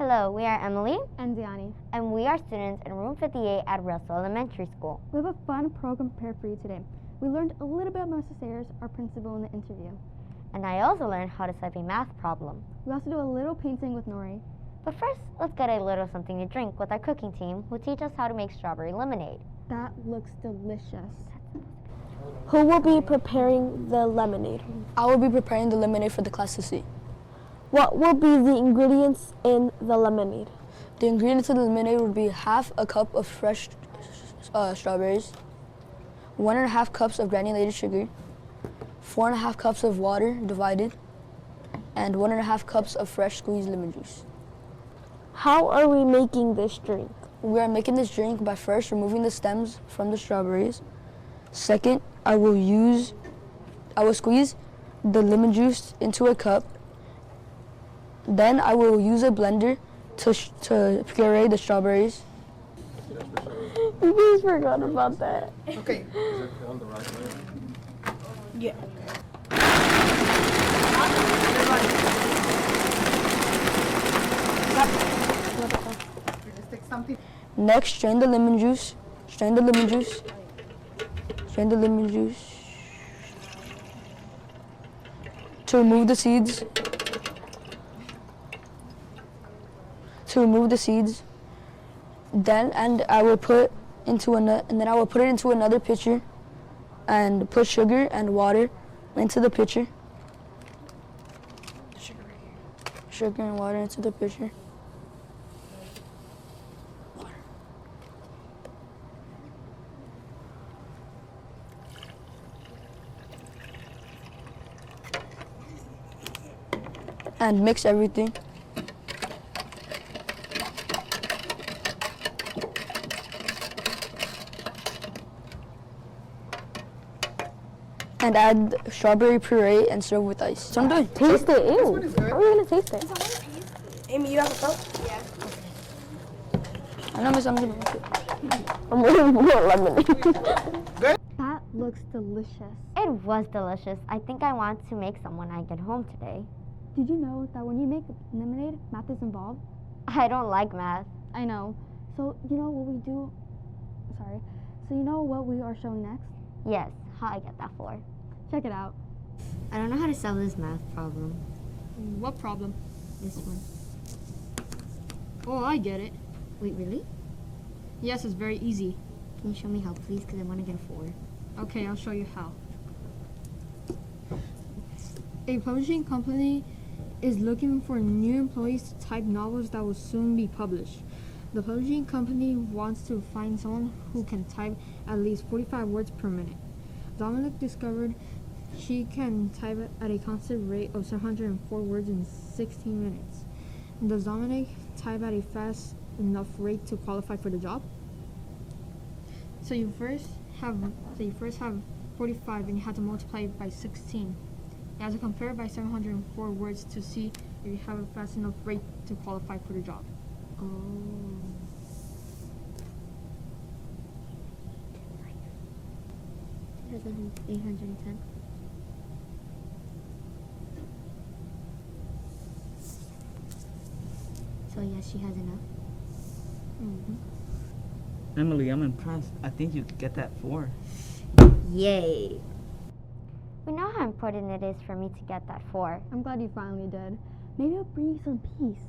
Hello, we are Emily and Diani, and we are students in room 58 at Russell Elementary School. We have a fun program prepared for you today. We learned a little bit about Mrs. Sayers, our principal, in the interview. And I also learned how to solve a math problem. We also do a little painting with Nori. But first, let's get a little something to drink with our cooking team who teach us how to make strawberry lemonade. That looks delicious. Who will be preparing the lemonade? I will be preparing the lemonade for the class to see. What will be the ingredients in the lemonade? The ingredients of the lemonade would be half a cup of fresh strawberries, 1.5 cups of granulated sugar, 4.5 cups of water divided, and 1.5 cups of fresh squeezed lemon juice. How are we making this drink? We are making this drink by first removing the stems from the strawberries. Second, I will squeeze the lemon juice into a cup. Then I will use a blender to puree the strawberries. You guys forgot about that. Okay. Is it on the right way? Yeah. Just take something. Next, strain the lemon juice. Strain the lemon juice. Strain the lemon juice. To remove the seeds. Then I will put into it into another pitcher and put sugar and water into the pitcher. Sugar and water into the pitcher. And mix everything. And add strawberry puree and serve with ice. So I'm doing. Taste it. Ew. one is good. How are we gonna taste it? Amy, you have a cup? Yeah. I know, Miss, I'm gonna make it. I'm waiting for lemonade. That looks delicious. It was delicious. I think I want to make some when I get home today. Did you know that when you make lemonade, math is involved? I don't like math. I know. So you know what we do? Sorry. So you know what we are showing next? Yes, how I get that for? Check it out. I don't know how to solve this math problem. What problem? This one. Oh, I get it. Wait, really? Yes, it's very easy. Can you show me how, please? Because I want to get a 4. Okay, I'll show you how. A publishing company is looking for new employees to type novels that will soon be published. The publishing company wants to find someone who can type at least 45 words per minute. Dominic discovered she can type at a constant rate of 704 words in 16 minutes. Does Dominic type at a fast enough rate to qualify for the job? So you first have 45 and you have to multiply it by 16. You have to compare it by 704 words to see if you have a fast enough rate to qualify for the job. Oh. There's 810. So yes, she has enough. Emily, I'm impressed. I think you get that 4. Yay! We know how important it is for me to get that 4. I'm glad you finally did. Maybe I'll bring you some peace.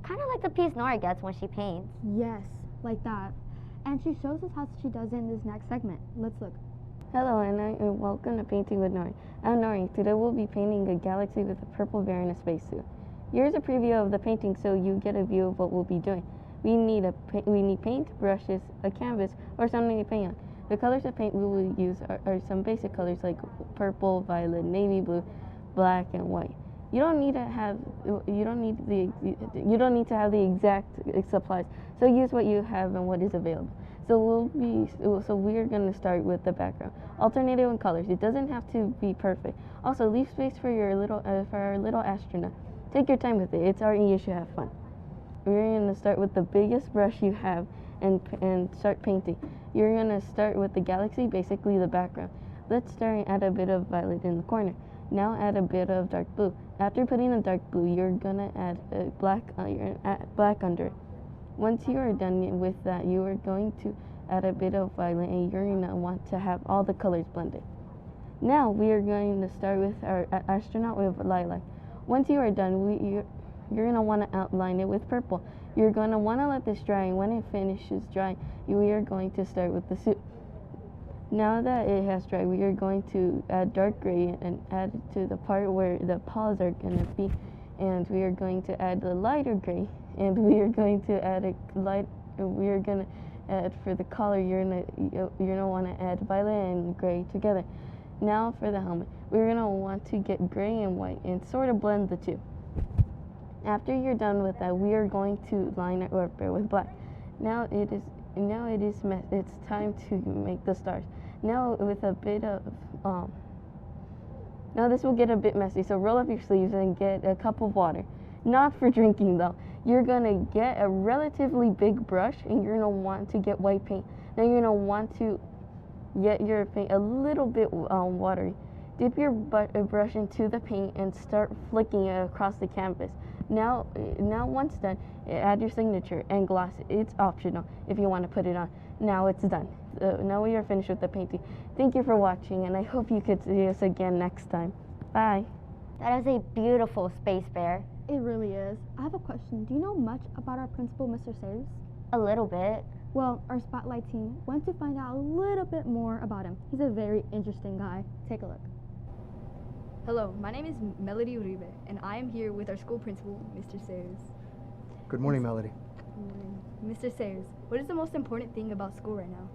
Kind of like the piece Nora gets when she paints. Yes, like that. And she shows us how she does it in this next segment. Let's look. Hello, and welcome to Painting with Nori. I'm Nori. Today we'll be painting a galaxy with a purple bear in a spacesuit. Here's a preview of the painting so you get a view of what we'll be doing. We need paint, brushes, a canvas, or something to paint on. The colors of paint we will use are some basic colors like purple, violet, navy blue, black, and white. You don't need to have the exact supplies. So use what you have and what is available. So we're going to start with the background. Alternate it in colors. It doesn't have to be perfect. Also, leave space for our little astronaut. Take your time with it. It's art and you should have fun. We're going to start with the biggest brush you have and start painting. You're going to start with the galaxy, basically the background. Let's start and add a bit of violet in the corner. Now add a bit of dark blue. After putting the dark blue, you're gonna add black under it. Once you are done with that, you are going to add a bit of violet, and you're gonna want to have all the colors blended. Now we are going to start with our astronaut with lilac. Once you are done, you're gonna want to outline it with purple. You're gonna want to let this dry, and when it finishes drying, we are going to start with the suit. Now that it has dried, we are going to add dark gray and add it to the part where the paws are going to be, and we are going to add the lighter gray, and we are going to add we are going to add for the collar, you're gonna want to add violet and gray together. Now for the helmet, we're gonna want to get gray and white and sort of blend the two. After you're done with that, we are going to line it up with black. It's time to make the stars. Now with a bit of now this will get a bit messy, so roll up your sleeves and get a cup of water. Not for drinking though. You're gonna get a relatively big brush, and you're gonna want to get white paint. Now you're gonna want to get your paint a little bit watery. Dip your brush into the paint and start flicking it across the canvas. Now once done, add your signature and gloss it. It's optional if you want to put it on. Now it's done. Now we are finished with the painting. Thank you for watching, and I hope you could see us again next time. Bye. That is a beautiful space bear. It really is. I have a question. Do you know much about our principal, Mr. Sayers? A little bit. Well, our Spotlight team went to find out a little bit more about him. He's a very interesting guy. Take a look. Hello, my name is Melody Uribe, and I am here with our school principal, Mr. Sayers. Good morning, Melody. Mr. Sayers, what is the most important thing about school right now?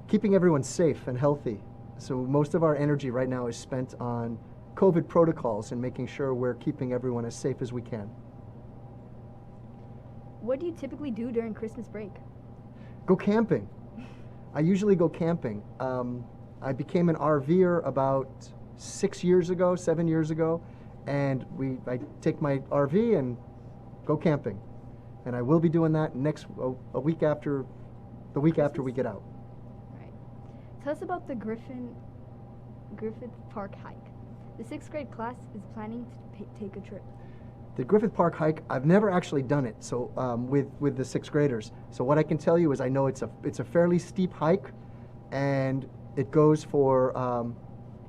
Keeping everyone safe and healthy. So most of our energy right now is spent on COVID protocols and making sure we're keeping everyone as safe as we can. What do you typically do during Christmas break? Go camping. I usually go camping. I became an RVer about 7 years ago, and I take my RV and go camping. And I will be doing that the week after we get out. Right. Tell us about the Griffith Park hike. The 6th grade class is planning to take a trip. The Griffith Park hike, I've never actually done it, so with the 6th graders. So what I can tell you is I know it's a fairly steep hike, and it goes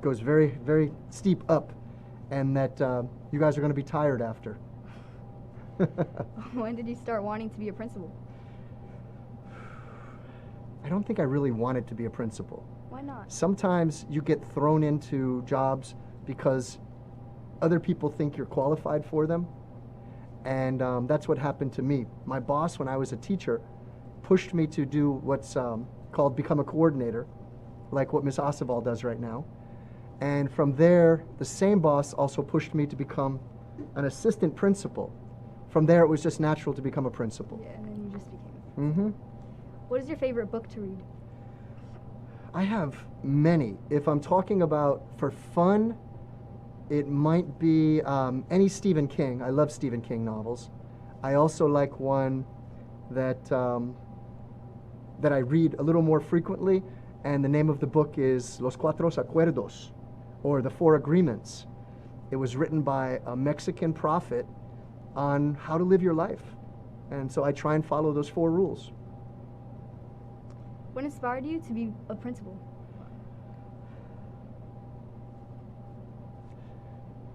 very, very steep up, and that you guys are going to be tired after. When did you start wanting to be a principal? I don't think I really wanted to be a principal. Why not? Sometimes you get thrown into jobs because other people think you're qualified for them, and that's what happened to me. My boss, when I was a teacher, pushed me to do what's called become a coordinator, like what Ms. Asaval does right now. And from there, the same boss also pushed me to become an assistant principal. From there, it was just natural to become a principal. Yeah, and then you just became. Mm-hmm. What is your favorite book to read? I have many. If I'm talking about for fun, it might be any Stephen King. I love Stephen King novels. I also like one that I read a little more frequently, and the name of the book is Los Cuatro Acuerdos, or The Four Agreements. It was written by a Mexican prophet on how to live your life. And so I try and follow those 4 rules. What inspired you to be a principal?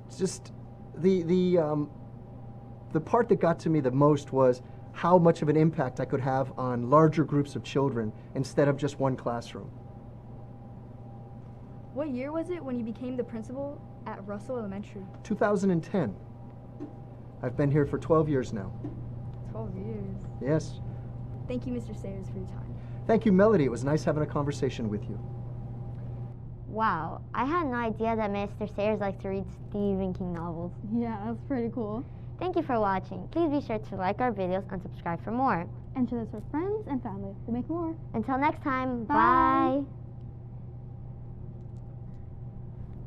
It's just the part that got to me the most was how much of an impact I could have on larger groups of children instead of just one classroom. What year was it when you became the principal at Russell Elementary? 2010. I've been here for 12 years now. 12 years. Yes. Thank you, Mr. Sayers, for your time. Thank you, Melody. It was nice having a conversation with you. Wow, I had no idea that Mr. Sayers likes to read Stephen King novels. Yeah, that's pretty cool. Thank you for watching. Please be sure to like our videos and subscribe for more. And share this with friends and family. We'll make more. Until next time, Bye. bye.